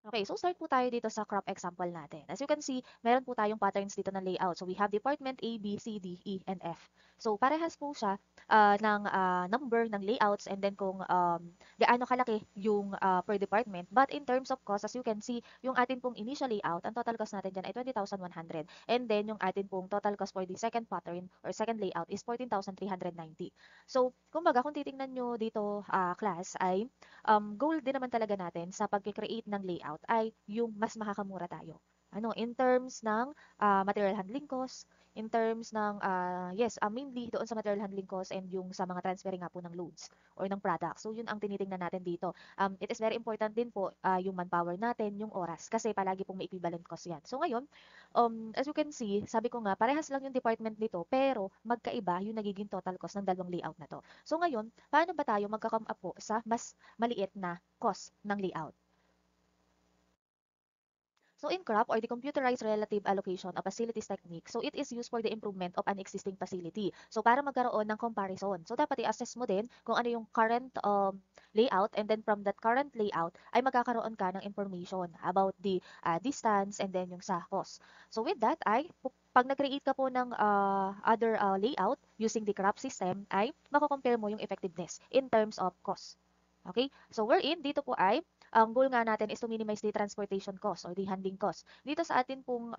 Okay, so start po tayo dito sa crop example natin. As you can see, meron po tayong patterns dito ng layout. So we have department A, B, C, D, E, and F. So parehas po siya ng number ng layouts and then kung gaano kalaki yung per department. But in terms of cost, as you can see, yung atin pong initial layout, ang total cost natin dyan ay 20,100. And then yung atin pong total cost for the second pattern or second layout is 14,390. So kumbaga kung titingnan nyo dito class ay goal din naman talaga natin sa pagkikreate ng layout ay yung mas makakamura tayo. In terms ng material handling cost, in terms ng, yes, mainly doon sa material handling cost and yung sa mga transferring nga po ng loads or ng product. So, yun ang tinitingnan natin dito. It is very important din po yung manpower natin, yung oras, kasi palagi pong may equivalent cost yan. So, ngayon, as you can see, sabi ko nga, parehas lang yung department nito, pero magkaiba yung nagiging total cost ng dalawang layout na to. So, ngayon, paano ba tayo magka-come up po sa mas maliit na cost ng layout? So in CRAP or the computerized relative allocation of facilities technique, so it is used for the improvement of an existing facility. So para magkaroon ng comparison. So dapat i-assess mo din kung ano yung current layout and then from that current layout ay magkakaroon ka ng information about the distance and then yung sa cost. So with that ay pag nag-create ka po ng other layout using the CRAP system ay mako-compare mo yung effectiveness in terms of cost. Okay? So wherein dito po ay ang goal nga natin is to minimize the transportation cost or the handling cost. Dito sa atin pong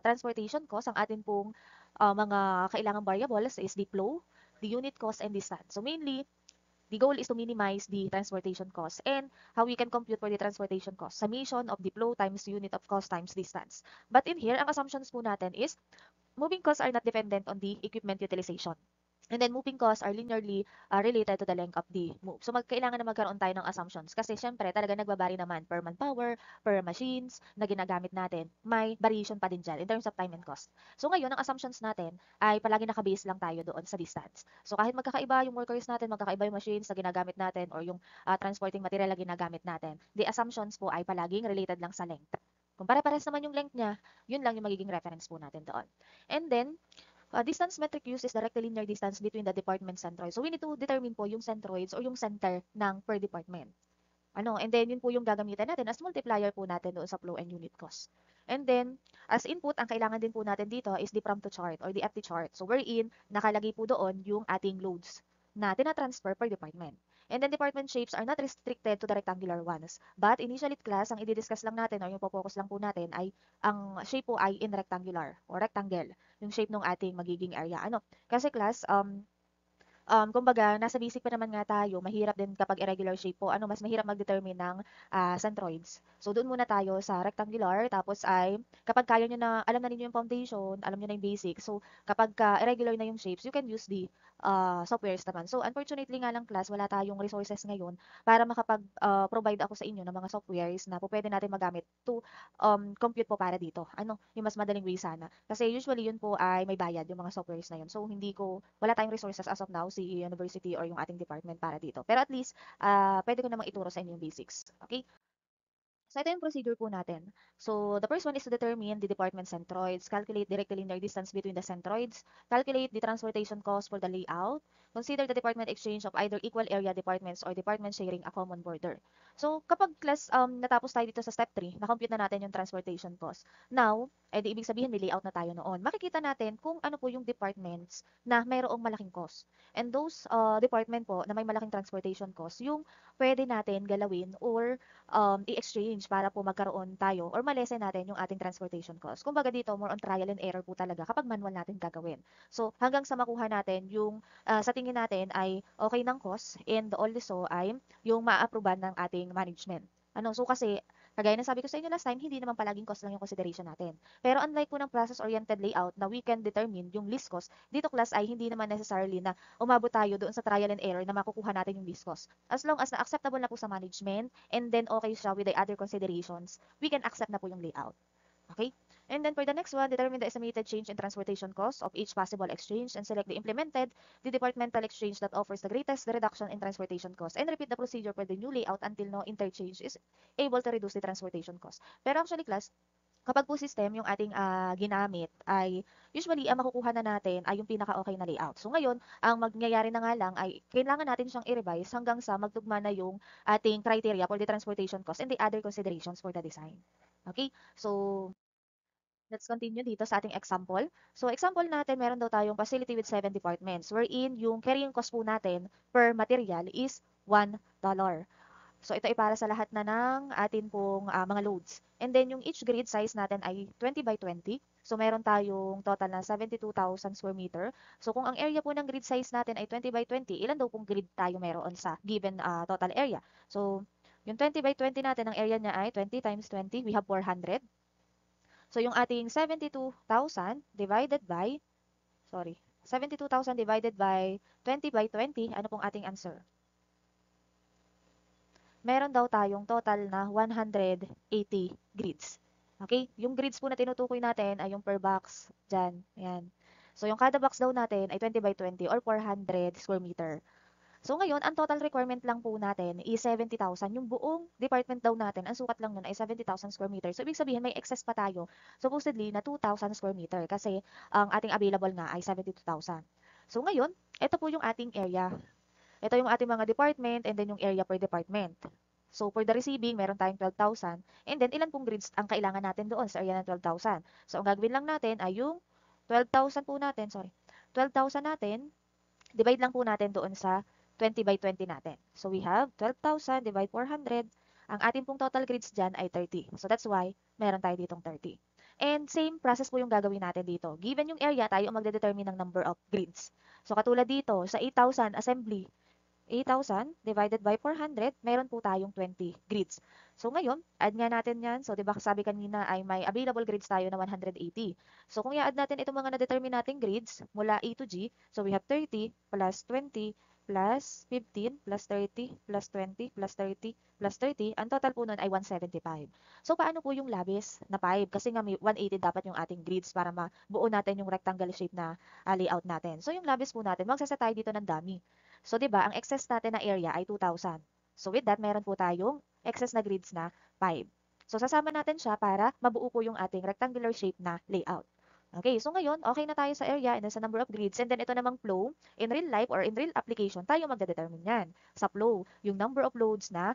transportation cost, ang atin pong mga kailangang variables is the flow, the unit cost, and distance. So mainly, the goal is to minimize the transportation cost and how we can compute for the transportation cost. Summation of the flow times unit of cost times distance. But in here, ang assumptions po natin is moving costs are not dependent on the equipment utilization. And then moving costs are linearly related to the length of the move. So magkailangan na magkaroon tayo ng assumptions kasi syempre talaga nagbabari naman per manpower, per machines na ginagamit natin. May variation pa din dyan in terms of time and cost. So ngayon, ang assumptions natin ay palagi nakabase lang tayo doon sa distance. So kahit magkakaiba yung workers natin, magkakaiba yung machines na ginagamit natin or yung transporting material na ginagamit natin, the assumptions po ay palaging related lang sa length. Kung pare-pares naman yung length niya, yun lang yung magiging reference po natin doon. And then, distance metric uses directly linear distance between the department centroids. So we need to determine po yung centroids or yung center ng per department. And then yun po yung gagamitin natin as multiplier po natin doon sa flow and unit cost. And then, as input, ang kailangan din po natin dito is the prompt to chart or the FT chart. So wherein, nakalagay po doon yung ating loads na tinatransfer per department. And then department shapes are not restricted to the rectangular ones. But initially class, ang i-discuss lang natin or yung focus lang po natin ay ang shape po ay in rectangular or rectangle, yung shape ng ating magiging area. Kasi class, kumbaga, nasa basic pa naman nga tayo, mahirap din kapag irregular shape po. Mas mahirap mag-determine ng centroids. So, doon muna tayo sa rectangular. Tapos ay, kapag kaya nyo na, alam na ninyo yung foundation, alam nyo na yung basic. So, kapag irregular na yung shapes, you can use the softwares naman. So, unfortunately nga lang class, wala tayong resources ngayon para makapag-provide ako sa inyo ng mga softwares na po pwede natin magamit to compute po para dito. Yung mas madaling way sana. Kasi usually yun po ay may bayad yung mga softwares na yun. So wala tayong resources as of now, si university or yung ating department para dito. Pero at least, pwede ko namang ituro sa inyo yung basics. Okay? So, ito yung procedure po natin. So, the first one is to determine the department centroids, calculate direct linear distance between the centroids, calculate the transportation cost for the layout, consider the department exchange of either equal area departments or department sharing a common border. So, kapag class natapos tayo dito sa step 3, na-compute na natin yung transportation cost. Now, ibig sabihin may layout na tayo noon. Makikita natin kung ano po yung departments na mayroong malaking cost. And those department po na may malaking transportation cost, yung pwede natin galawin or i-exchange para po magkaroon tayo or malesen natin yung ating transportation cost. Kumbaga dito, more on trial and error po talaga kapag manual natin gagawin. So, hanggang sa makuha natin yung sa tingin natin ay okay ng cost and also ay yung ma-approvean ng ating management. So kasi, kagaya ng sabi ko sa inyo last time, hindi naman palaging cost lang yung consideration natin. Pero unlike po ng process-oriented layout na we can determine yung least cost, dito class ay hindi naman necessarily na umabot tayo doon sa trial and error na makukuha natin yung least cost. As long as na acceptable na po sa management, and then okay siya with the other considerations, we can accept na po yung layout. Okay? And then for the next one, determine the estimated change in transportation cost of each possible exchange and select the departmental exchange that offers the greatest reduction in transportation cost and repeat the procedure for the new layout until no interchange is able to reduce the transportation cost. Pero actually class, kapag po system yung ating ginamit ay usually ang makukuha na natin ay yung pinaka-okay na layout. So ngayon, ang mangyayari na nga lang ay kailangan natin siyang i-revise hanggang sa magtugma na yung ating criteria for the transportation cost and the other considerations for the design. Okay? So, let's continue dito sa ating example. So, example natin, meron daw tayong facility with 7 departments wherein yung carrying cost po natin per material is $1. So, ito ay para sa lahat na ng atin pong mga loads. And then, yung each grid size natin ay 20 by 20. So, meron tayong total na 72,000 square meter. So, kung ang area po ng grid size natin ay 20 by 20, ilan daw pong grid tayo meron sa given total area? So, yung 20 by 20 natin, ang area niya ay 20 times 20, we have 400. So, yung ating 72,000 divided by, sorry, 72,000 divided by 20 by 20, ano pong ating answer? Meron daw tayong total na 180 grids. Okay? Yung grids po na tinutukoy natin ay yung per box dyan. Ayan. So, yung kada box daw natin ay 20 by 20 or 400 square meter. So, ngayon, ang total requirement lang po natin is 70,000. Yung buong department daw natin, ang sukat lang nun ay 70,000 square meter. So, ibig sabihin, may excess pa tayo, supposedly, na 2,000 square meter kasi ang ating available nga ay 72,000. So, ngayon, ito po yung ating area. Ito yung ating mga department and then yung area per department. So, for the receiving, meron tayong 12,000. And then, ilan pong grids ang kailangan natin doon sa area ng 12,000? So, ang gagawin lang natin ay yung 12,000 po natin, sorry, 12,000 natin, divide lang po natin doon sa 20 by 20 natin. So, we have 12,000 divide 400. Ang ating pong total grids dyan ay 30. So, that's why meron tayo ditong 30. And same process po yung gagawin natin dito. Given yung area, tayo ang magdedetermine ng number of grids. So, katulad dito, sa 8,000 assembly, 8,000 divided by 400, meron po tayong 20 grids. So ngayon, add nga natin yan. So 'di ba sabi kanina ay may available grids tayo na 180. So kung i-add natin itong mga na-determine nating grids mula A to G, so we have 30 plus 20 plus 15 plus 30 plus 20 plus 30 plus 30. Ang total po nun ay 175. So paano po yung labis na 5? Kasi nga may 180 dapat yung ating grids para mabuo natin yung rectangle shape na layout natin. So yung labis po natin, magsaset tayo dito ng dummy. So, 'di ba, ang excess natin na area ay 2,000. So, with that, meron po tayong excess na grids na 5. So, sasama natin siya para mabuo po yung ating rectangular shape na layout. Okay, so ngayon, okay na tayo sa area and then sa number of grids. And then ito namang flow, in real life or in real application, tayo magdedetermine yan. Sa flow, yung number of loads na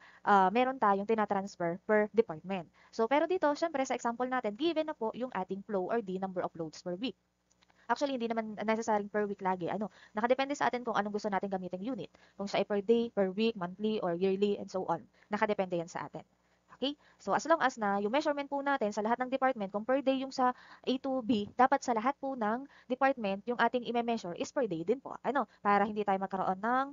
meron tayong tinatransfer per department. So, pero dito, syempre, sa example natin, given na po yung ating flow or the number of loads per week. Actually, hindi naman necessary per week lagi. Nakadepende sa atin kung anong gusto natin gamiting unit. Kung siya ay per day, per week, monthly, or yearly, and so on. Nakadepende yan sa atin. Okay? So, as long as na yung measurement po natin sa lahat ng department, kung per day yung sa A to B, dapat sa lahat po ng department, yung ating i-measure is per day din po. Para hindi tayo magkaroon ng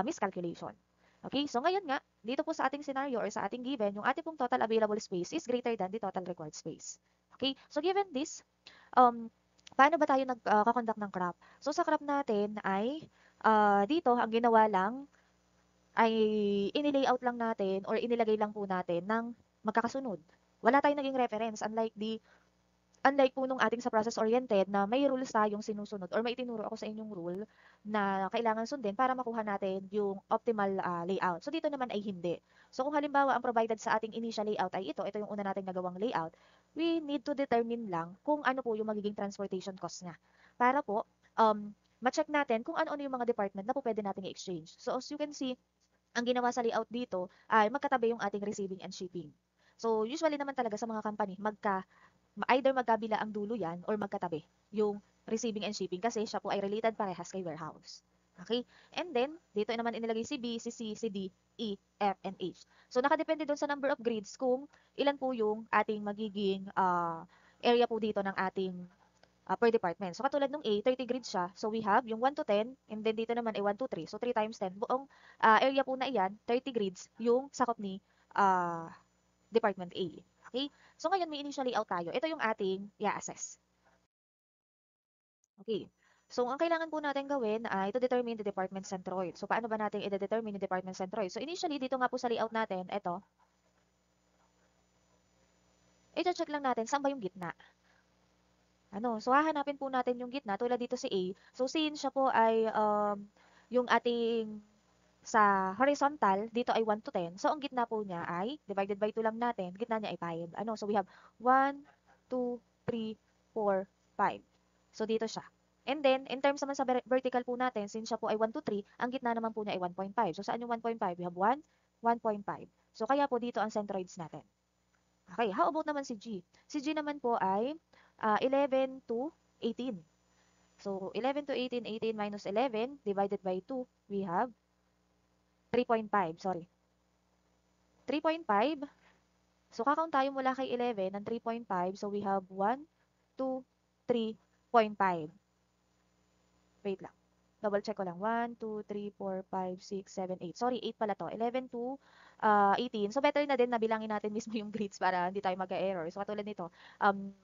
miscalculation. Okay? So, ngayon nga, dito po sa ating scenario or sa ating given, yung ating pong total available space is greater than the total required space. Okay? So, given this, um, paano ba tayo nagko-conduct ng crop? So sa crop natin ay dito ang ginawa lang ay ini-layout lang natin or inilagay lang po natin ng magkakasunod. Wala tayong naging reference unlike po nung ating sa process-oriented na may rules tayong sinusunod or may itinuro ako sa inyong rule na kailangan sundin para makuha natin yung optimal layout. So dito naman ay hindi. So kung halimbawa ang provided sa ating initial layout ay ito yung una nating nagawang layout, we need to determine lang kung ano po yung magiging transportation cost niya. Para po, ma-check natin kung ano-ano yung mga department na po pwede nating i-exchange. So as you can see, ang ginawa sa layout dito ay magkatabi yung ating receiving and shipping. So usually naman talaga sa mga company, either magkabila ang dulo yan or magkatabi yung receiving and shipping kasi siya po ay related parehas kay warehouse. Okay? And then, dito naman inilagay si B, si C, si D, E, F, and H. So, nakadepende doon sa number of grids kung ilan po yung ating magiging area po dito ng ating per department. So, katulad nung A, 30 grids siya. So, we have yung 1 to 10, and then dito naman ay 1 to 3. So, 3 times 10. Buong area po na iyan, 30 grids, yung sakop ni uh, Department A. Okay? So ngayon may initial layout tayo. Ito yung ating i-assess. Okay. So ang kailangan po natin gawin ay to determine the department centroid. So paano ba natin i-determine yung department centroid? So initially dito nga po sa layout natin, ito check lang natin saan ba yung gitna. So hahanapin po natin yung gitna tulad dito si A. So since siya po ay yung ating sa horizontal, dito ay 1 to 10. So ang gitna po niya ay divided by 2 lang natin. Gitna niya ay 5. So we have 1, 2, 3, 4, 5. So, dito siya. And then, in terms naman sa vertical po natin, since siya po ay 1 to 3, ang gitna naman po niya ay 1.5. So, saan yung 1.5? We have 1, 1.5. So, kaya po dito ang centroids natin. Okay, how about naman si G? Si G naman po ay 11 to 18. So, 11 to 18, 18 minus 11 divided by 2, we have 3.5. Sorry. 3.5. So, kakount tayo mula kay 11 ng 3.5. So, we have 1, 2, 3.5. Wait lang. Double check ko lang. 1, 2, 3, 4, 5, 6, 7, 8. Sorry, 8 pala to. 11 to 18. So, better na din na bilangin natin mismo yung grades para hindi tayo magka-error. So, katulad nito,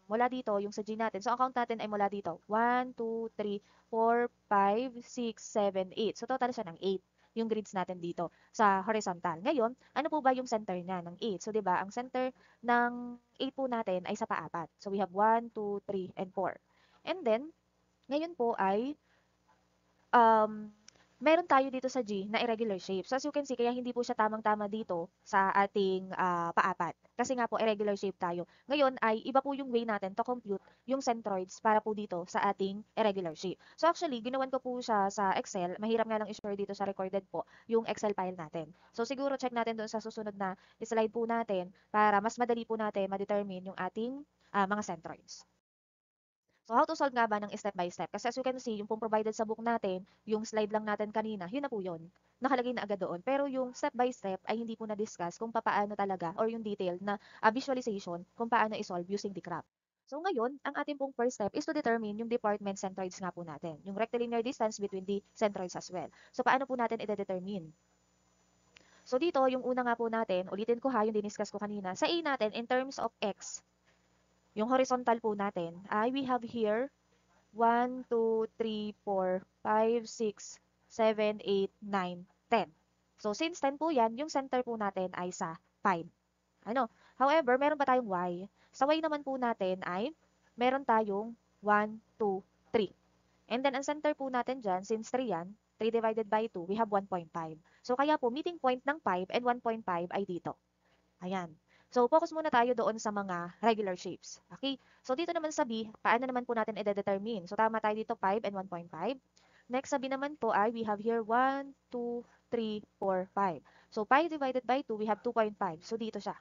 mula dito, yung sa G natin. So, ang count natin ay mula dito. 1, 2, 3, 4, 5, 6, 7, 8. So, total siya ng 8 yung grids natin dito sa horizontal. Ngayon, ano po ba yung center niya ng 8? So, 'di ba, ang center ng 8 po natin ay sa paapat. So, we have 1, 2, 3, and 4. And then, ngayon po ay um, meron tayo dito sa G na irregular shape. So, as you can see, kaya hindi po siya tamang-tama dito sa ating paapat. Kasi nga po, irregular shape tayo. Ngayon ay iba po yung way natin to compute yung centroids para po dito sa ating irregular shape. So, actually, ginawan ko po siya sa Excel. Mahirap nga lang i-share dito sa recorded po yung Excel file natin. So, siguro check natin doon sa susunod na slide po natin para mas madali po natin ma-determine yung ating mga centroids. So, how to solve nga ba ng step by step? Kasi as you can see, yung pong provided sa book natin, yung slide lang natin kanina, yun na po yun. Nakalagay na agad doon. Pero yung step by step ay hindi po na-discuss kung paano talaga or yung detailed na visualization kung paano i-solve using the graph. So ngayon, ang ating pong first step is to determine yung department centroids nga po natin. Yung rectilinear distance between the centroids as well. So paano po natin i-determine? So dito, yung una nga po natin, ulitin ko ha, yung diniscuss ko kanina. Sa A natin, in terms of X, yung horizontal po natin, ay we have here 1, 2, 3, 4, 5, 6, 7, 8, 9, 10. So, since 10 po yan, yung center po natin ay sa 5. Ano? However, meron pa tayong y. Sa y naman po natin ay meron tayong 1, 2, 3. And then, ang center po natin dyan, since 3 yan, 3 divided by 2, we have 1.5. So, kaya po, meeting point ng 5 and 1.5 ay dito. Ayan. So, focus muna tayo doon sa mga regular shapes. Okay? So, dito naman sa B, paano naman po natin i-determine? So, tama tayo dito, 5 and 1.5. Next, sa B naman po ay, we have here 1, 2, 3, 4, 5. So, 5 divided by 2, we have 2.5. So, dito siya.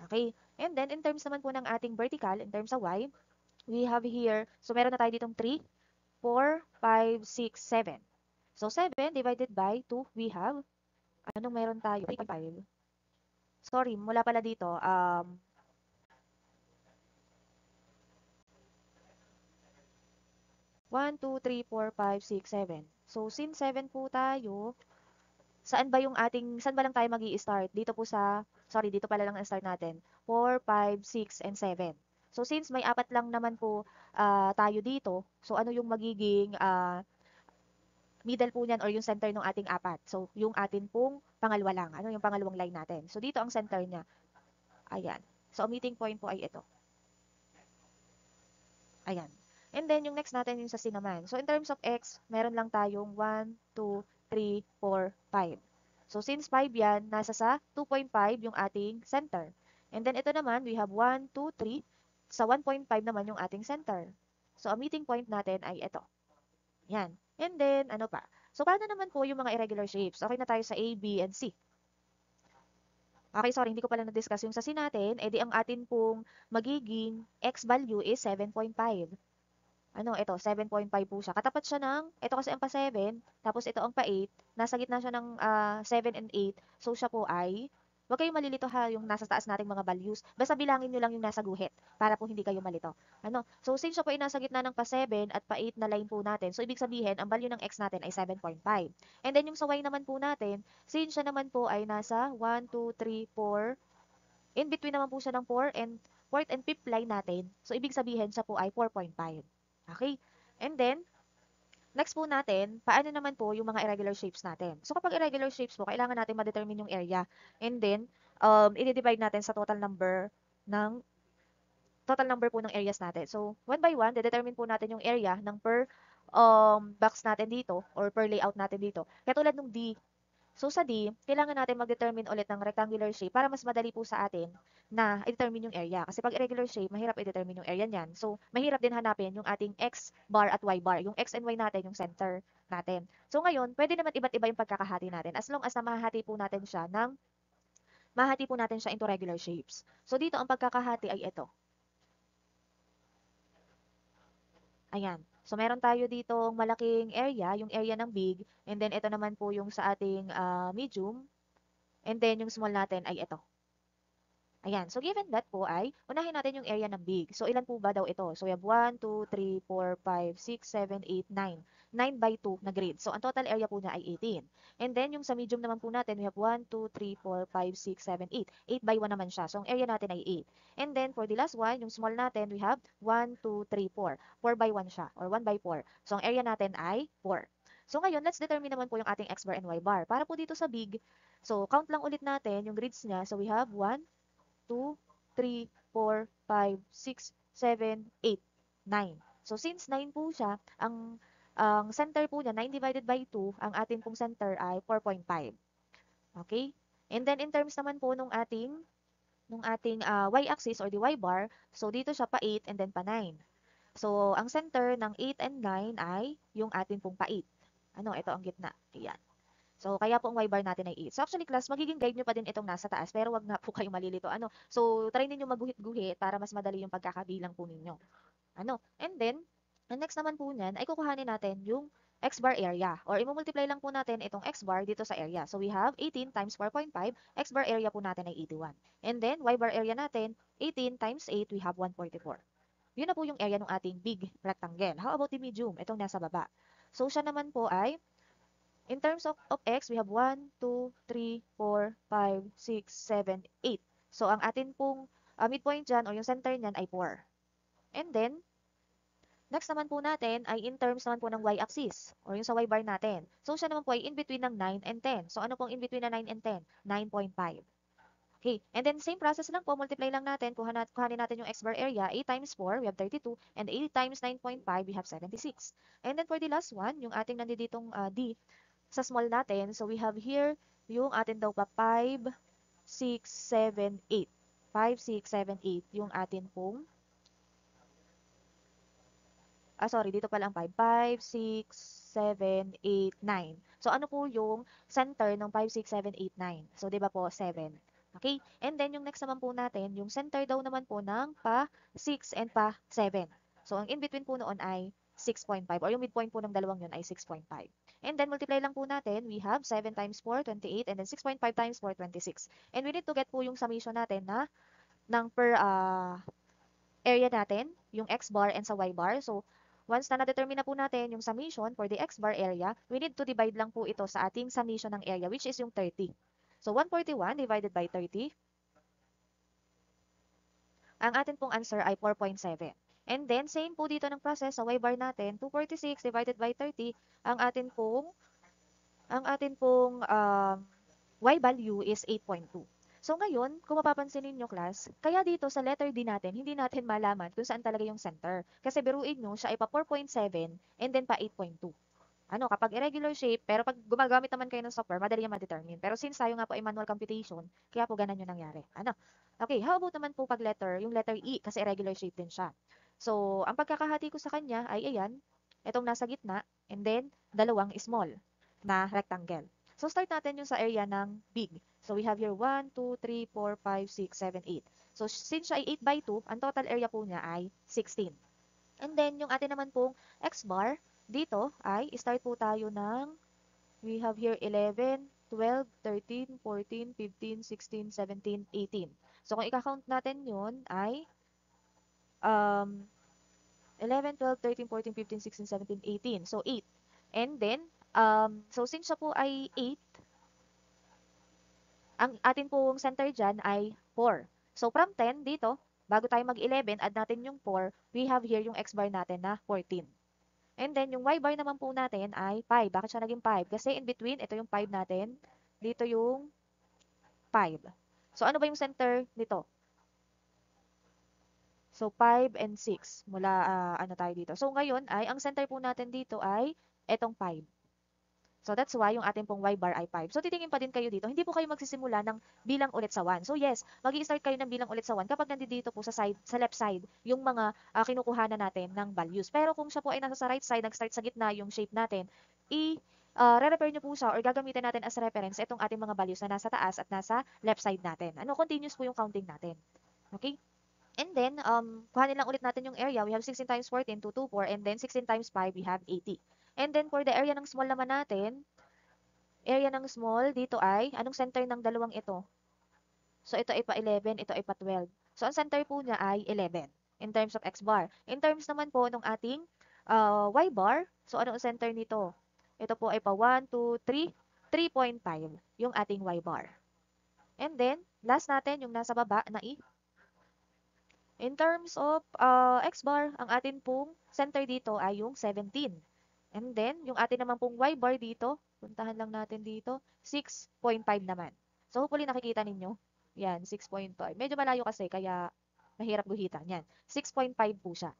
Okay? And then, in terms naman po ng ating vertical, in terms of Y, we have here, so meron na tayo ditong 3, 4, 5, 6, 7. So, 7 divided by 2, we have, anong meron tayo? 3.5. Sorry, mula pala dito, 1, 2, 3, 4, 5, 6, 7. So, since 7 po tayo, saan ba lang tayo mag-i-start? Dito po sa, sorry, dito pala lang ang start natin. 4, 5, 6, and 7. So, since may apat lang naman po tayo dito, so ano yung magiging middle po niyan or yung center ng ating apat? So, yung atin pong pangalawa lang. Ano yung pangalawang line natin? So, dito ang center niya. Ayan. So, ang meeting point po ay ito. Ayan. And then, yung next natin yung sa C naman. So, in terms of X, meron lang tayong 1, 2, 3, 4, 5. So, since 5 yan, nasa sa 2.5 yung ating center. And then, ito naman, we have 1, 2, 3. Sa 1.5 naman yung ating center. So, ang meeting point natin ay ito. Yan. And then, ano pa? So, paano naman po yung mga irregular shapes? Okay na tayo sa A, B, and C. Okay, sorry, hindi ko pala na-discuss yung sa C natin. Eh, di ang atin pong magiging X value is 7.5. Ano, ito, 7.5 po siya. Katapat siya ng, ito kasi ang pa 7, tapos ito ang pa 8. Nasa gitna siya ng 7 and 8. So, siya po ay, huwag kayong malilito ha, yung nasa taas nating mga values. Basta bilangin nyo lang yung nasa guhit para po hindi kayo malito. Ano, so, since siya po ay nasa gitna ng pa 7 at pa 8 na line po natin, so, ibig sabihin, ang value ng x natin ay 7.5. And then, yung sa y naman po natin, since siya naman po ay nasa 1, 2, 3, 4, in between naman po siya ng 4 and 4th and 5th line natin. So, ibig sabihin siya po ay 4.5. Okay? And then, next po natin, paano naman po yung mga irregular shapes natin? So, kapag irregular shapes po, kailangan natin ma-determine yung area. And then, i-divide natin sa ng total number po ng areas natin. So, one by one, determine po natin yung area ng per box natin dito or per layout natin dito. Katulad nung D, So sa D, kailangan natin mag-determine ulit ng rectangular shape para mas madali po sa atin na i-determine yung area. Kasi pag irregular shape, mahirap i-determine yung area niyan. So mahirap din hanapin yung ating X bar at Y bar. Yung X and Y natin, yung center natin. So ngayon, pwede naman iba't iba yung pagkakahati natin as long as na mahati po natin siya into regular shapes. So dito ang pagkakahati ay ito. Ayan. So meron tayo ditong malaking area, yung area ng big, and then ito naman po yung sa ating medium, and then yung small natin ay ito. Ayan. So given that po ay, unahin natin yung area ng big. So ilan po ba daw ito? So we have 1, 2, 3, 4, 5, 6, 7, 8, 9. 9 by 2 na grid. So ang total area po niya ay 18. And then yung sa medium naman po natin, we have 1, 2, 3, 4, 5, 6, 7, 8. 8 by 1 naman siya. So ang area natin ay 8. And then for the last one, yung small natin, we have 1, 2, 3, 4. 4 by 1 siya or 1 by 4. So ang area natin ay 4. So ngayon, let's determine naman po yung ating X bar and Y bar. Para po dito sa big, so count lang ulit natin yung grids niya. So we have 1, 2, 3, 4, 5, 6, 7, 8, 9. So since 9 po siya, ang center po niya, 9 divided by 2, ang ating pong center ay 4.5. Okay? And then in terms naman po nung ating y-axis or the y-bar, so dito siya pa 8 and then pa 9. So ang center ng 8 and 9 ay yung ating pong pa 8. Ano, ito ang gitna. Ayan. So, kaya po ang y-bar natin ay 8. So, actually class, magiging guide nyo pa din itong nasa taas, pero wag nga po kayong malilito. Ano? So, try ninyo magguhit-guhit para mas madali yung pagkakabilang po ninyo. Ano? And then, ang next naman po niyan ay kukuhanin natin yung x bar area or i-multiply lang po natin itong x bar dito sa area. So, we have 18 times 4.5, x bar area po natin ay 81. And then, y bar area natin, 18 times 8, we have 144. Yun na po yung area ng ating big rectangle. How about the medium? Itong nasa baba. So, siya naman po ay in terms of x, we have 1, 2, 3, 4, 5, 6, 7, 8. So, ang atin pong midpoint dyan o yung center niyan ay 4. And then, next naman po natin ay in terms naman po ng y-axis or yung sa y-bar natin. So, siya naman po ay in between ng 9 and 10. So, ano pong in between ng 9 and 10? 9.5. Okay, and then same process lang po, multiply lang natin, kuhanin natin yung x bar area, 8 times 4, we have 32, and 8 times 9.5, we have 76. And then for the last one, yung ating nanditong D, sa small natin, so we have here yung atin daw pa 5, 6, 7, 8. 5, 6, 7, 8 yung atin pong, sorry, dito pala ang 5. 5, 6, 7, 8, 9. So ano po yung center ng 5, 6, 7, 8, 9? So 'di ba po 7. Okay? And then yung next naman po natin, yung center daw naman po ng pa 6 and pa 7. So ang in between po noon ay 6.5 or yung midpoint po ng dalawang yun ay 6.5. And then multiply lang po natin, we have 7 times 4, 28 and then 6.5 times 4, 26. And we need to get po yung summation natin na ng per area natin, yung x bar and sa y bar. So once na na-determine na po natin yung summation for the x bar area, we need to divide lang po ito sa ating summation ng area which is yung 30. So 141 divided by 30, ang atin pong answer ay 4.7. And then, same po dito ng process sa y bar natin, 246 divided by 30, ang atin pong y value is 8.2. So ngayon, kung mapapansin ninyo class, kaya dito sa letter D natin, hindi natin malaman kung saan talaga yung center. Kasi biruin nyo, siya ay pa 4.7 and then pa 8.2. Ano, kapag irregular shape, pero pag gumagamit naman kayo ng software, madali yan ma-determine. Pero since tayo nga po ay manual computation, kaya po ganun yung nangyari. Ano? Okay, how about naman po pag letter, yung letter E, kasi irregular shape din siya. So, ang pagkakahati ko sa kanya ay ayan, itong nasa gitna, and then, dalawang small na rectangle. So, start natin yung sa area ng big. So, we have here 1, 2, 3, 4, 5, 6, 7, 8. So, since siya ay 8 by 2, ang total area po niya ay 16. And then, yung atin naman pong X bar, dito ay start po tayo ng, we have here 11, 12, 13, 14, 15, 16, 17, 18. So, kung i-count natin yun ay um, 11, 12, 13, 14, 15, 16, 17, 18. So, 8. And then, so since siya po ay 8, ang atin pong center dyan ay 4. So, from 10 dito, bago tayo mag-11, add natin yung 4, we have here yung x bar natin na 14. And then, yung y bar naman po natin ay 5. Bakit siya naging 5? Kasi in between, ito yung 5 natin. Dito yung 5. So, ano ba yung center nito? So, 5 and 6. Mula, ano tayo dito. So, ngayon ay, ang center po natin dito ay etong 5. So that's why yung ating pong y bar ay 5. So titingin pa din kayo dito, hindi po kayo magsisimula ng bilang ulit sa 1. So yes, magi-start kayo ng bilang ulit sa 1 kapag nandito po sa side, sa left side, yung mga kinukuhanan natin ng values. Pero kung siya po ay nasa sa right side, nag-start sa gitna yung shape natin, re-refer nyo po siya or gagamitin natin as reference itong ating mga values na nasa taas at nasa left side natin. Ano, continuous po yung counting natin. Okay? And then, kuhanin lang ulit natin yung area. We have 16 times 14, 224. And then, 16 times 5, we have 80. And then, for the area ng small naman natin, area ng small, dito ay, anong center ng dalawang ito? So, ito ay pa 11, ito ay pa 12. So, ang center po niya ay 11 in terms of x bar. In terms naman po ng ating y bar, so ano ang center nito? Ito po ay pa 1, 2, 3, 3.5 yung ating y bar. And then, last natin, yung nasa baba na in terms of x bar, ang atin pong center dito ay yung 17. And then, yung atin naman pong y bar dito, puntahan lang natin dito, 6.5 naman. So, hopefully nakikita ninyo. Yan, 6.5. Medyo malayo kasi, kaya mahirap guhitan. Yan, 6.5 po siya.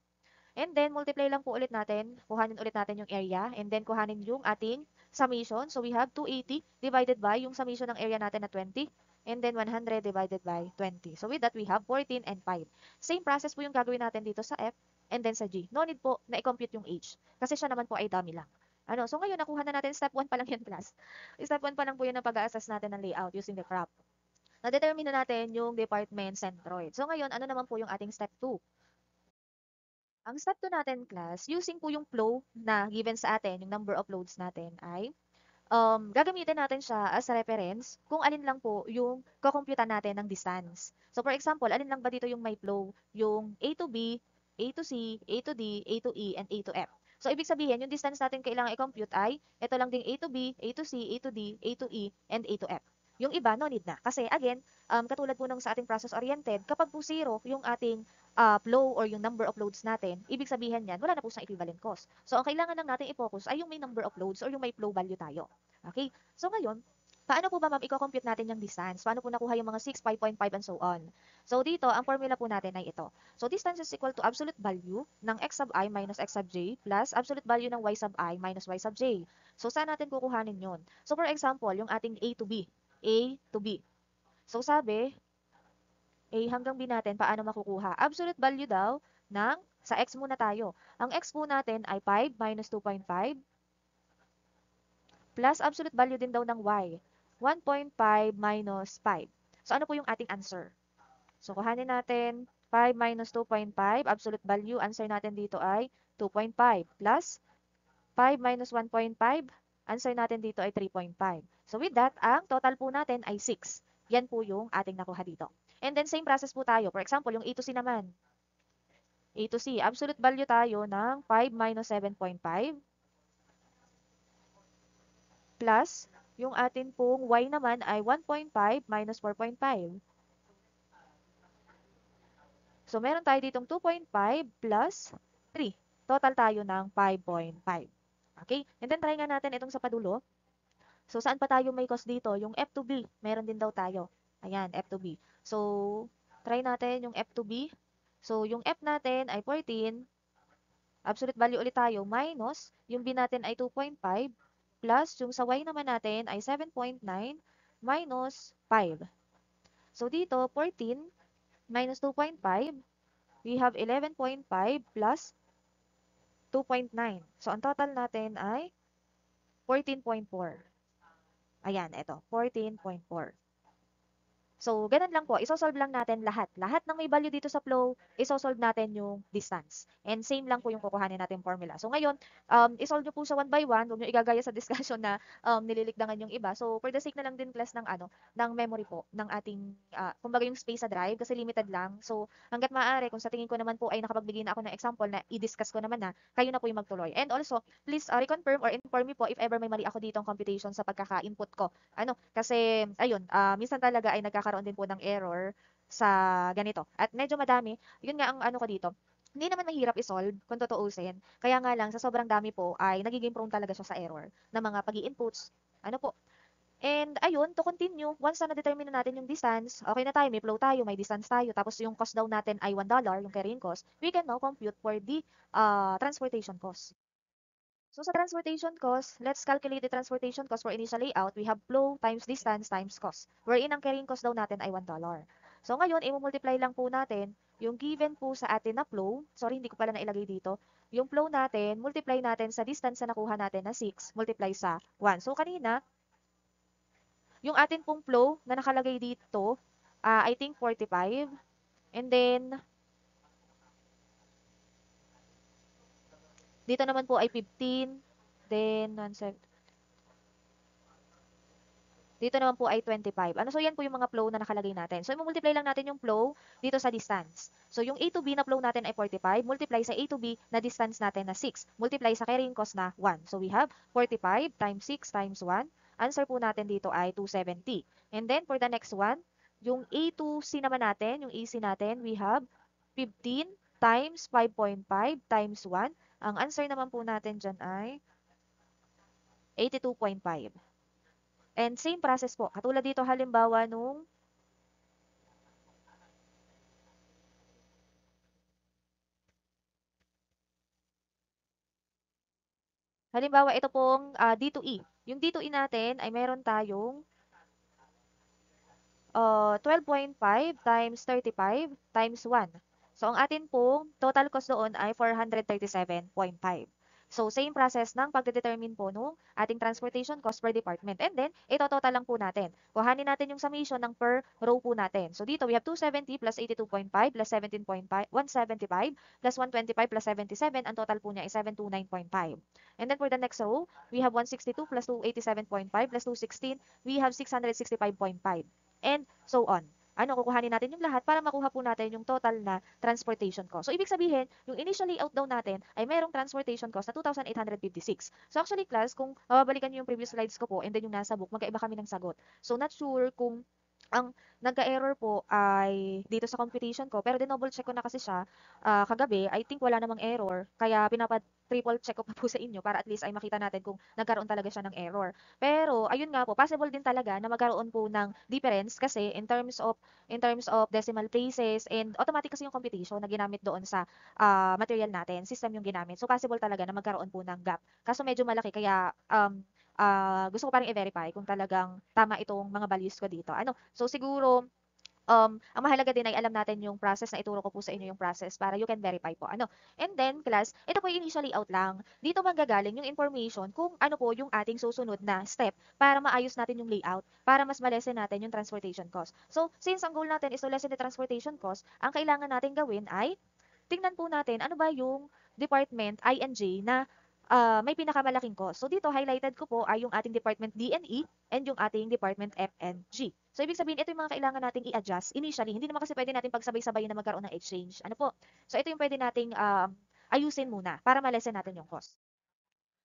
And then, multiply lang po ulit natin. Kuhanin ulit natin yung area. And then, kuhanin yung ating summation. So, we have 280 divided by yung summation ng area natin na 20. And then, 100 divided by 20. So, with that, we have 14 and 5. Same process po yung gagawin natin dito sa F and then sa G. No need po na i-compute yung H. Kasi siya naman po ay dummy lang. Ano? So, ngayon, nakuha na natin. Step 1 pa lang yan, class. Step 1 pa lang po yun ang pag-a-assess natin ng layout using the crop. Na-determine na natin yung department centroid. So, ngayon, ano naman po yung ating step 2? Ang step 2 natin, class, using po yung flow na given sa atin, yung number of loads natin ay gagamitin natin siya as reference kung alin lang po yung kukumputan natin ng distance. So for example, alin lang ba dito yung may flow? Yung A to B, A to C, A to D, A to E, and A to F. So ibig sabihin, yung distance natin kailangan i-compute ay ito lang ding A to B, A to C, A to D, A to E, and A to F. Yung iba, no need na. Kasi again, katulad po nung sa ating process-oriented, kapag po zero yung ating flow or yung number of loads natin, ibig sabihin yan, wala na po sa equivalent cost. So ang kailangan lang natin i-focus ay yung may number of loads or yung may flow value tayo. Okay? So ngayon, paano po ba ma'am i-compute natin yung distance? Paano po nakuha yung mga 6, 5.5 and so on? So dito, ang formula po natin ay ito. So distance is equal to absolute value ng x sub I minus x sub j plus absolute value ng y sub I minus y sub j. So saan natin kukuhanin yun? So for example, yung ating A to B. A to B. So sabi, A hanggang B natin, paano makukuha? Absolute value daw ng, sa x muna tayo. Ang x po natin ay 5 minus 2.5 plus absolute value din daw ng y. 1.5 minus 5. So, ano po yung ating answer? So, kuhanin natin 5 minus 2.5. Absolute value, answer natin dito ay 2.5 plus 5 minus 1.5. Answer natin dito ay 3.5. So, with that, ang total po natin ay 6. Yan po yung ating nakuha dito. And then, same process po tayo. For example, yung A to C naman. A to C, absolute value tayo ng 5 minus 7.5 plus yung atin pong y naman ay 1.5 minus 4.5. So, meron tayo ditong 2.5 plus 3. Total tayo ng 5.5. Okay? And then, try nga natin itong sa padulo. So, saan pa tayo may cost dito? Yung F to B. Meron din daw tayo. Ayan, F to B. So, try natin yung F to B. So, yung F natin ay 14. Absolute value ulit tayo minus. Yung B natin ay 2.5 plus yung sa y naman natin ay 7.9 minus 5. So dito, 14 minus 2.5, we have 11.5 plus 2.9. So ang total natin ay 14.4. Ayan, ito, 14.4. So, ganun lang po. Isosolve lang natin lahat. Lahat ng may value dito sa flow, isosolve natin yung distance. And same lang po yung kukuhanin natin formula. So, ngayon, isolve nyo po siya one by one. Huwag nyo igagaya sa discussion na nililikdangan yung iba. So, for the sake na lang din class ng, ng memory po, ng ating, kumbaga yung space sa drive, kasi limited lang. So, hanggat maaari, kung sa tingin ko naman po ay nakapagbigay na ako ng example na i-discuss ko naman na, kayo na po yung magtuloy. And also, please reconfirm or inform me po if ever may mali ako dito ang computation sa pagkaka-input ko. Kasi, ayun, minsan talaga ay nagkakaroon din po ng error sa ganito. At medyo madami, yun nga ang ano ko dito. Hindi naman mahirap i-solve kung tutuusin. Kaya nga lang, sa sobrang dami po, ay nagiging prone talaga siya sa error na mga pag-i-inputs. Ano po? And ayun, to continue, once na na-determine na natin yung distance, okay na tayo, may flow tayo, may distance tayo, tapos yung cost daw natin ay $1, yung carrying cost, we can now compute for the transportation cost. So sa transportation cost, let's calculate the transportation cost for initial layout. We have flow times distance times cost. Wherein ang carrying cost daw natin ay $1. So ngayon, i-multiply lang po natin yung given po sa atin na flow. Sorry, hindi ko pala nailagay dito. Yung flow natin, multiply natin sa distance na nakuha natin na 6, multiply sa 1. So kanina, yung atin pong flow na nakalagay dito, I think 45. And then, dito naman po ay 15. Then, 1, dito naman po ay 25. Ano, so yan po yung mga flow na nakalagay natin. So, i-multiply lang natin yung flow dito sa distance. So, yung A to B na flow natin ay 45, multiply sa A to B na distance natin na 6, multiply sa carrying cost na 1. So, we have 45 times 6 times 1. Answer po natin dito ay 270. And then, for the next one, yung A to C naman natin, yung AC natin, we have 15 times 5.5 times 1. Ang answer naman po natin dyan ay 82.5. And same process po. Katulad dito halimbawa nung halimbawa ito pong D2E. Yung D2E natin ay meron tayong 12.5 times 35 times 1. So ang atin pong total cost doon ay 437.5. So same process ng pagdedetermine po nung ating transportation cost per department. And then, ito total lang po natin. Kuhanin natin yung summation ng per row po natin. So dito we have 270 plus 82.5 plus 17.5, 175 plus 125 plus 77. Ang total po niya ay 729.5. And then for the next row, we have 162 plus 287.5 plus 216. We have 665.5. And so on. Ano, kukuhanin natin yung lahat para makuha po natin yung total na transportation cost. So, ibig sabihin, yung initial layout daw natin ay merong transportation cost na 2,856. So, actually, class, kung mababalikan niyo yung previous slides ko po and then yung nasa book, magkaiba kami ng sagot. So, not sure kung ang nagka-error po ay dito sa computation ko, pero din-double check ko na kasi siya kagabi. I think wala namang error, kaya triple check ko pa po sa inyo para at least ay makita natin kung nagkaroon talaga siya ng error. Pero ayun nga po, possible din talaga na magkaroon po ng difference kasi in terms of decimal places and automatic kasi yung computation na ginamit doon sa material natin, system yung ginamit. So possible talaga na magkaroon po ng gap. Kaso medyo malaki kaya gusto ko pa rin i-verify kung talagang tama itong mga values ko dito. Ano? So siguro ang mahalaga din ay alam natin yung process na ituro ko po sa inyo yung process para you can verify po. Ano? And then, class, ito po yung initial layout lang. Dito manggagaling yung information kung ano po yung ating susunod na step para maayos natin yung layout, para mas malesen natin yung transportation cost. So, since ang goal natin is to lessen the transportation cost, ang kailangan natin gawin ay tingnan po natin ano ba yung department INJ na may pinakamalaking cost. So dito, highlighted ko po ay yung ating department DNE and yung ating department FNG. So ibig sabihin, ito yung mga kailangan nating i-adjust initially. Hindi naman kasi pwede natin pagsabay-sabayin na magkaroon ng exchange. Ano po? So ito yung pwede nating ayusin muna para malesen natin yung cost.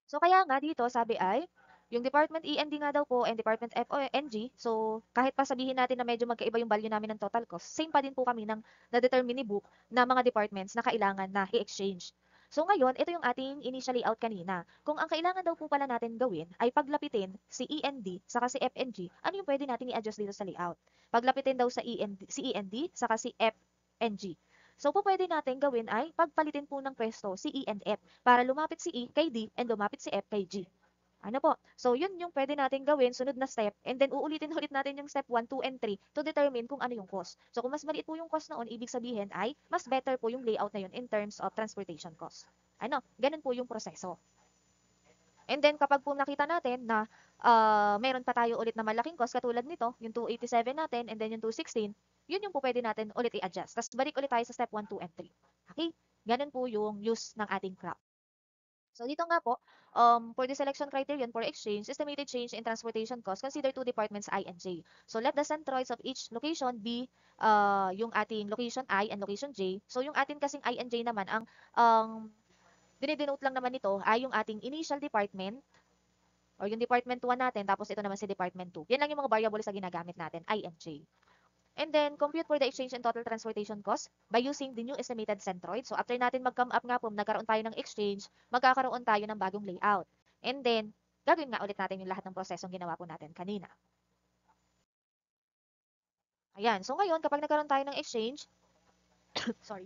So kaya nga dito, sabi ay, yung Department END nga daw po and Department FONG, so kahit pa sabihin natin na medyo magkaiba yung value namin ng total cost, same pa din po kami ng na-determine ni book na mga departments na kailangan na i-exchange. So ngayon, ito yung ating initial layout kanina. Kung ang kailangan daw po pala natin gawin ay paglapitin si END saka si FNG, ano yung pwede natin i-adjust dito sa layout? Paglapitin daw si END saka si FNG. So, po pwede natin gawin ay pagpalitin po ng pwesto si E and F para lumapit si E kay D and lumapit si F kay G. Ano po? So, yun yung pwede natin gawin, sunod na step, and then uulitin ulit natin yung step 1, 2, and 3 to determine kung ano yung cost. So, kung mas maliit po yung cost noon, ibig sabihin ay mas better po yung layout na yun in terms of transportation cost. Ano? Ganun po yung proseso. And then, kapag po nakita natin na meron pa tayo ulit na malaking cost, katulad nito, yung 287 natin, and then yung 216, yun yung po pwede natin ulit i-adjust. Tapos, balik ulit tayo sa step 1, 2, and 3. Okay? Ganun po yung use ng ating crop. So dito nga po, for the selection criterion for exchange, estimated change in transportation cost, consider two departments I and J. So let the centroids of each location be yung ating location I and location J. So yung ating kasing I and J naman, ang dinidenote lang naman nito ay yung ating initial department or yung department 1 natin, tapos ito naman si department 2. Yan lang yung mga variables na ginagamit natin, I and J. And then, compute for the exchange and total transportation cost by using the new estimated centroid. So, after natin mag-come up nga po, nagkaroon tayo ng exchange, magkakaroon tayo ng bagong layout. And then, gagawin nga ulit natin yung lahat ng prosesong ginawa po natin kanina. Ayan. So, ngayon, kapag nagkaroon tayo ng exchange, sorry.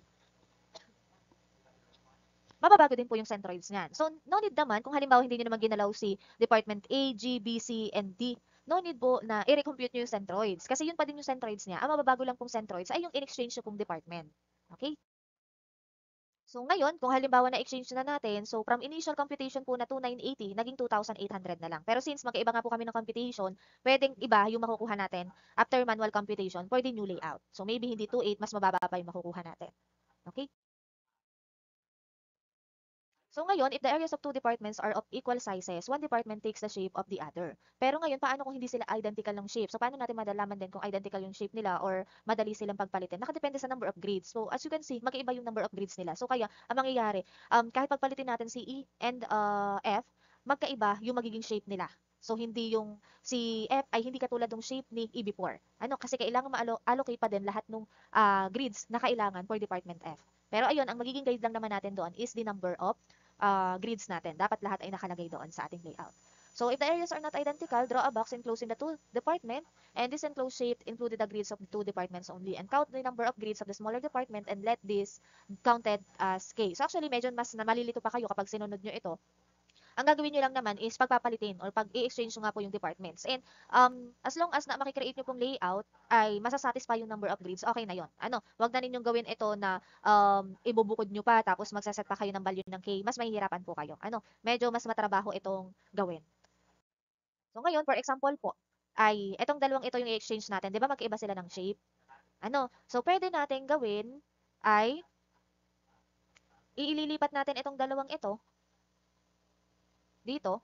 mababago din po yung centroids niyan. So, no need naman, kung halimbawa hindi nyo naman ginalaw si Department A, G, B, C, and D, no need po na i-recompute nyo yung centroids. Kasi yun pa din yung centroids niya. Ang mababago lang pong centroids ay yung in-exchange nyo pong department. Okay? So ngayon, kung halimbawa na-exchange na natin, so from initial computation po na 2,980, naging 2,800 na lang. Pero since magkaiba nga po kami ng computation, pwedeng iba yung makukuha natin after manual computation for the new layout. So maybe hindi 2,8, mas mababa pa yung makukuha natin. Okay? So ngayon, if the areas of two departments are of equal sizes, one department takes the shape of the other. Pero ngayon, paano kung hindi sila identical ng shape? So paano natin madalaman din kung identical yung shape nila or madali silang pagpalitin? Nakadepende sa number of grids. So as you can see, magkaiba yung number of grids nila. So kaya, ang mangyayari, kahit pagpalitin natin si E and F, magkaiba yung magiging shape nila. So hindi yung si F ay hindi katulad ng shape ni E before. Ano, kasi kailangan ma-allocate pa din lahat ng grids na kailangan for department F. Pero ayun, ang magiging guide lang naman natin doon is the number of grids natin. Dapat lahat ay nakalagay doon sa ating layout. So if the areas are not identical, draw a box enclosing the two department, and this enclosed shape included the grids of the two departments only, and count the number of grids of the smaller department and let this counted as K. So actually, medyo mas malilito pa kayo kapag sinunod nyo ito. Ang gagawin nyo lang naman is pagpapalitin or pag-i-exchange nyo nga po yung departments. And as long as na makikreate nyo pong layout ay masasatisfy yung number of grids, okay na yon. Ano, wag na ninyong gawin ito na ibubukod nyo pa tapos magsaset pa kayo ng value ng K. Mas mahihirapan po kayo. Ano, medyo mas matrabaho itong gawin. So ngayon, for example po, ay itong dalawang ito yung i-exchange natin. Di ba magkaiba sila ng shape? Ano, so pwede natin gawin ay iililipat natin itong dalawang ito dito.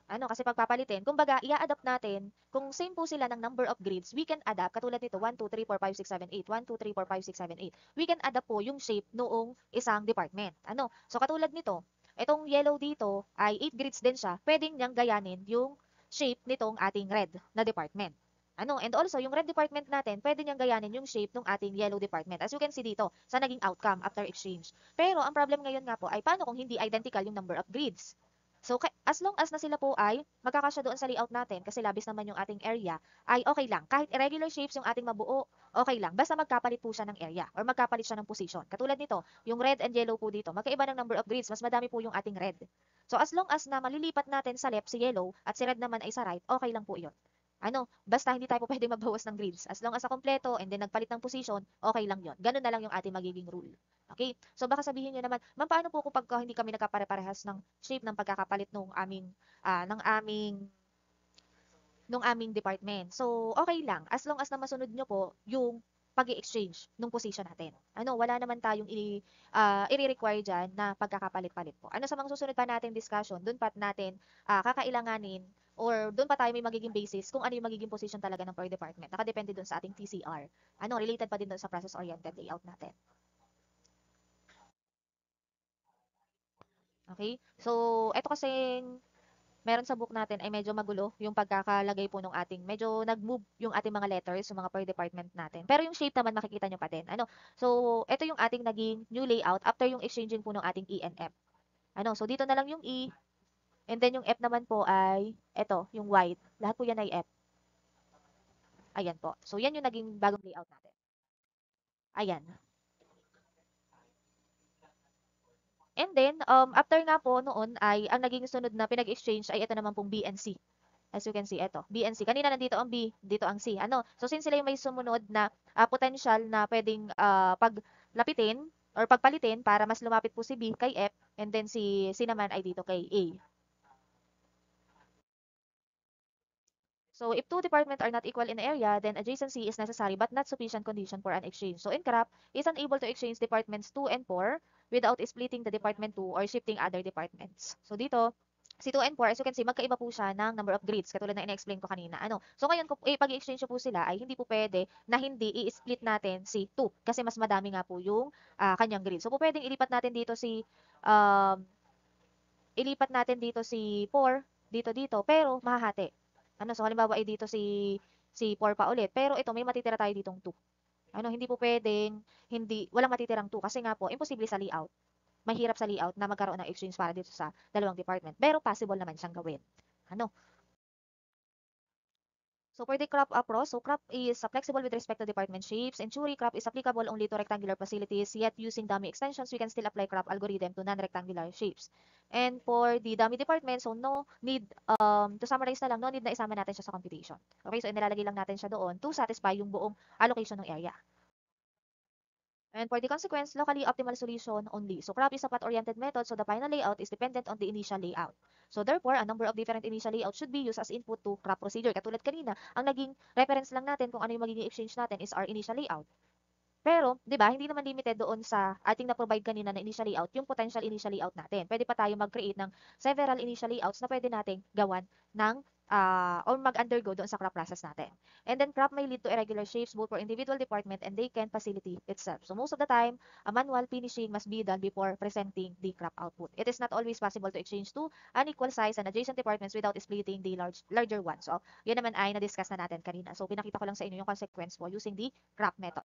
Ano, kasi pagpapalitin, kumbaga, i-adapt natin, kung same po sila ng number of grids, we can adapt, katulad nito, 1, 2, 3, 4, 5, 6, 7, 8, 1, 2, 3, 4, 5, 6, 7, 8. We can adapt po yung shape noong isang department. Ano, so katulad nito, itong yellow dito ay 8 grids din siya, pwedeng niyang gayanin yung shape nitong ating red na department. Ano, and also, yung red department natin, pwede niyang gayanin yung shape ng ating yellow department. As you can see dito, sa naging outcome after exchange. Pero, ang problem ngayon nga po ay paano kung hindi identical yung number of grids? So, as long as na sila po ay magkakasya doon sa layout natin, kasi labis naman yung ating area, ay okay lang. Kahit irregular shapes yung ating mabuo, okay lang. Basta magkapalit po siya ng area or magkapalit siya ng position. Katulad nito, yung red and yellow po dito, magkaiba ng number of grids, mas madami po yung ating red. So, as long as na malilipat natin sa left si yellow at si red naman ay sa right, okay lang po yun. Ano, basta hindi tayo po pwedeng magbawas ng grids. As long as sa kompleto and then nagpalit ng position, okay lang yun. Ganun na lang yung ating magiging rule. Okay? So baka sabihin niyo naman, ma'am, paano po kung pagka hindi kami nagkapare-parehas ng shape ng pagkakapalit nung aming department. So okay lang as long as na masunod niyo po yung pag-i-exchange nung position natin. Ano, wala naman tayong i-require diyan na pagkakapalit-palit po. Ano sa mga susunod pa nating discussion, doon pa natin kakailanganin or doon pa tayo may magiging basis kung ano yung magiging position talaga ng per department. Nakadepende doon sa ating TCR. Ano, related pa din doon sa process-oriented layout natin. Okay? So, eto kasing meron sa book natin ay medyo magulo yung pagkakalagay po ng ating, medyo nag-move yung ating mga letters, yung mga per department natin. Pero yung shape naman makikita nyo pa din. Ano? So, ito yung ating naging new layout after yung exchanging po ng ating E and F. Ano? So, dito na lang yung E, and then yung F naman po ay, ito, yung white. Lahat po yan ay F. Ayan po. So, yan yung naging bagong layout natin. Ayan. And then, after nga po noon ay, ang naging sunod na pinag-exchange ay ito naman pong B and C. As you can see, eto, B and C. Kanina nandito ang B, dito ang C. Ano? So, since sila yung may sumunod na potential na pwedeng paglapitin or pagpalitin para mas lumapit po si B kay F, and then si C naman ay dito kay A. So, if two departments are not equal in area, then adjacency is necessary but not sufficient condition for an exchange. So, INCRAF is unable to exchange departments 2 and 4 without splitting the department 2 or shifting other departments. So, dito, si 2 and 4, as you can see, magkaiba po siya ng number of grids, katulad na ina-explain ko kanina. Ano? So, ngayon, kung pag-i-exchange po sila, ay hindi po pwede na hindi i-split natin si 2 kasi mas madami nga po yung kanyang grid. So, po pwedeng um, ilipat natin dito si 4, dito, pero mahahati. Ano, so halimbawa ay dito si 4 pa ulit, pero ito may matitira tayo ditong 2. Ano, hindi po pwedeng walang matitirang 2 kasi nga po imposible sa layout. Mahirap sa layout na magkaroon ng exchange para dito sa dalawang department. Pero possible naman siyang gawin. Ano? So for the crop approach, so crop is flexible with respect to department shapes, and Chewy crop is applicable only to rectangular facilities, yet using dummy extensions, we can still apply crop algorithm to non-rectangular shapes. And for the dummy department, so no need, to summarize na lang, no need na isama natin siya sa computation. Okay, so inilalagay lang natin siya doon to satisfy yung buong allocation ng area. And for the consequence, locally optimal solution only. So crop is a path-oriented method, so the final layout is dependent on the initial layout. So therefore, a number of different initial layouts should be used as input to crop procedure. Katulad kanina, ang naging reference lang natin kung ano yung magiging exchange natin is our initial layout. Pero, 'di ba, hindi naman limited doon sa ating na-provide kanina na initial layout, yung potential initial layout natin. Pwede pa tayo mag-create ng several initial layouts na pwede nating gawan ng or mag-undergo doon sa crop process natin. And then crop may lead to irregular shapes both for individual department and they can facility itself. So most of the time, a manual finishing must be done before presenting the crop output. It is not always possible to exchange two unequal size and adjacent departments without splitting the larger one. So, yun naman ay na-discuss na natin kanina. So, pinakita ko lang sa inyo yung consequence po using the crop method.